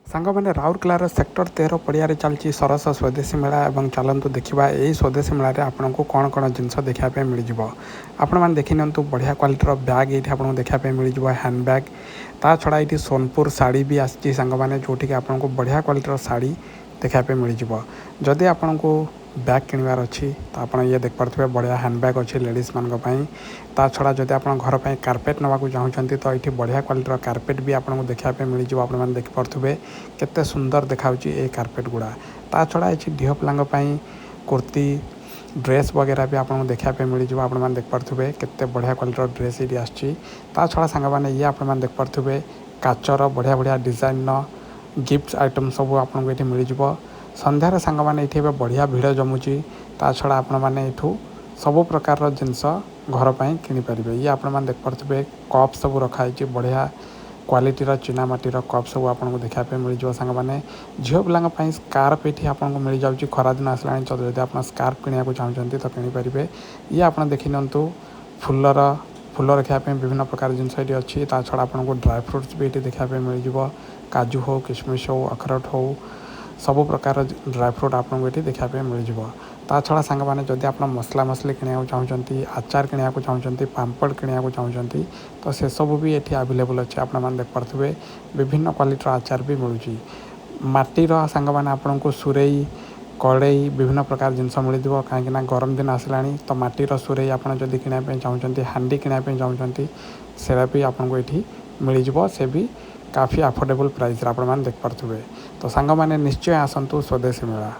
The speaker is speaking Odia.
ସାଙ୍ଗମାନେ ରାଉରକେଲାର ସେକ୍ଟର 13 ପଡ଼ିଆରେ ଚାଲିଛି ସରସ ସ୍ୱଦେଶୀ ମେଳା ଏବଂ ଚାଲନ୍ତୁ ଦେଖିବା ଏହି ସ୍ୱଦେଶୀ ମେଳାରେ ଆପଣଙ୍କୁ କ'ଣ କ'ଣ ଜିନିଷ ଦେଖିବା ପାଇଁ ମିଳିଯିବ। ଆପଣମାନେ ଦେଖିନିଅନ୍ତୁ ବଢ଼ିଆ କ୍ୱାଲିଟିର ବ୍ୟାଗ୍ ଏଇଠି ଆପଣଙ୍କୁ ଦେଖିବା ପାଇଁ ମିଳିଯିବ, ହ୍ୟାଣ୍ଡ ବ୍ୟାଗ୍। ତା ଛଡ଼ା ଏଇଠି ସୋନପୁର ଶାଢ଼ୀ ବି ଆସିଛି ସାଙ୍ଗମାନେ, ଯେଉଁଠିକି ଆପଣଙ୍କୁ ବଢ଼ିଆ କ୍ୱାଲିଟିର ଶାଢ଼ୀ ଦେଖିବା ପାଇଁ ମିଳିଯିବ। ଯଦି ଆପଣଙ୍କୁ ବ୍ୟାଗ୍ କିଣିବାର ଅଛି ତ ଆପଣ ଇଏ ଦେଖିପାରୁଥିବେ ବଢ଼ିଆ ହ୍ୟାଣ୍ଡ ବ୍ୟାଗ୍ ଅଛି ଲେଡ଼ିଜ୍ମାନଙ୍କ ପାଇଁ। ତା ଛଡ଼ା ଯଦି ଆପଣ ଘର ପାଇଁ କାର୍ପେଟ୍ ନେବାକୁ ଚାହୁଁଛନ୍ତି ତ ଏଇଠି ବଢ଼ିଆ କ୍ୱାଲିଟିର କାର୍ପେଟ୍ ବି ଆପଣଙ୍କୁ ଦେଖିବା ପାଇଁ ମିଳିଯିବ। ଆପଣମାନେ ଦେଖିପାରୁଥିବେ କେତେ ସୁନ୍ଦର ଦେଖାଯାଉଛି ଏ କାର୍ପେଟ୍ ଗୁଡ଼ା। ତା ଛଡ଼ା ଏଠି ଝିଅ ପିଲାଙ୍କ ପାଇଁ କୁର୍ତ୍ତି ଡ୍ରେସ୍ ବଗେରା ବି ଆପଣଙ୍କୁ ଦେଖିବା ପାଇଁ ମିଳିଯିବ। ଆପଣମାନେ ଦେଖିପାରୁଥିବେ କେତେ ବଢ଼ିଆ କ୍ୱାଲିଟିର ଡ୍ରେସ୍ ଏଇଠି ଆସିଛି। ତା ଛଡ଼ା ସାଙ୍ଗମାନେ ଇଏ ଆପଣମାନେ ଦେଖିପାରୁଥିବେ କାଚର ବଢ଼ିଆ ବଢ଼ିଆ ଡିଜାଇନର ଗିଫ୍ଟ ଆଇଟମ୍ ସବୁ ଆପଣଙ୍କୁ ଏଠି ମିଳିଯିବ। ସନ୍ଧ୍ୟାରେ ସାଙ୍ଗମାନେ ଏଠି ଏବେ ବଢ଼ିଆ ଭିଡ଼ ଜମୁଛି। ତା ଛଡ଼ା ଆପଣମାନେ ଏଠୁ ସବୁ ପ୍ରକାରର ଜିନିଷ ଘର ପାଇଁ କିଣିପାରିବେ। ଇଏ ଆପଣମାନେ ଦେଖିପାରୁଥିବେ କପ୍ ସବୁ ରଖାହେଇଛି, ବଢ଼ିଆ କ୍ୱାଲିଟିର ଚୀନାମାଟିର କପ୍ ସବୁ ଆପଣଙ୍କୁ ଦେଖିବା ପାଇଁ ମିଳିଯିବ। ସାଙ୍ଗମାନେ ଝିଅ ପିଲାଙ୍କ ପାଇଁ ସ୍କାର୍ପ ଏଠି ଆପଣଙ୍କୁ ମିଳିଯାଉଛି। ଖରାଦିନ ଆସିଲାଣି ତ ଯଦି ଆପଣ ସ୍କାର୍ପ କିଣିବାକୁ ଚାହୁଁଛନ୍ତି ତ କିଣିପାରିବେ। ଇଏ ଆପଣ ଦେଖିନିଅନ୍ତୁ ଫୁଲ ରଖିବା ପାଇଁ ବିଭିନ୍ନ ପ୍ରକାର ଜିନିଷ ଏଠି ଅଛି। ତା ଛଡ଼ା ଆପଣଙ୍କୁ ଡ୍ରାଏ ଫ୍ରୁଟ୍ସ ବି ଏଠି ଦେଖିବା ପାଇଁ ମିଳିଯିବ। କାଜୁ ହେଉ, କିସମିସ୍ ହେଉ, ଅଖରୋଟ ହେଉ, ସବୁ ପ୍ରକାର ଡ୍ରାଏ ଫ୍ରୁଟ୍ ଆପଣଙ୍କୁ ଏଠି ଦେଖିବା ପାଇଁ ମିଳିଯିବ। ତା ଛଡ଼ା ସାଙ୍ଗମାନେ ଯଦି ଆପଣ ମସଲା ମସଲି କିଣିବାକୁ ଚାହୁଁଛନ୍ତି, ଆଚାର କିଣିବାକୁ ଚାହୁଁଛନ୍ତି, ପାମ୍ପଡ଼ କିଣିବାକୁ ଚାହୁଁଛନ୍ତି ତ ସେସବୁ ବି ଏଠି ଆଭେଲେବୁଲ୍ ଅଛି। ଆପଣମାନେ ଦେଖିପାରୁଥିବେ ବିଭିନ୍ନ କ୍ୱାଲିଟିର ଆଚାର ବି ମିଳୁଛି। ମାଟିର ସାଙ୍ଗମାନେ ଆପଣଙ୍କୁ ସୁରେଇ, କଡ଼େଇ ବିଭିନ୍ନ ପ୍ରକାର ଜିନିଷ ମିଳିଯିବ। କାହିଁକିନା ଗରମ ଦିନ ଆସିଲାଣି ତ ମାଟିର ସୁରେଇ ଆପଣ ଯଦି କିଣିବା ପାଇଁ ଚାହୁଁଛନ୍ତି, ହାଣ୍ଡି କିଣିବା ପାଇଁ ଚାହୁଁଛନ୍ତି ସେଟା ବି ଆପଣଙ୍କୁ ଏଠି ମିଳିଯିବ। ସେ ବି କାଫି ଆଫୋର୍ଡେବଲ୍ ପ୍ରାଇସ୍ରେ ଆପଣମାନେ ଦେଖିପାରୁଥିବେ। ତ ସାଙ୍ଗମାନେ ନିଶ୍ଚୟ ଆସନ୍ତୁ ସ୍ୱଦେଶୀ ମେଳା।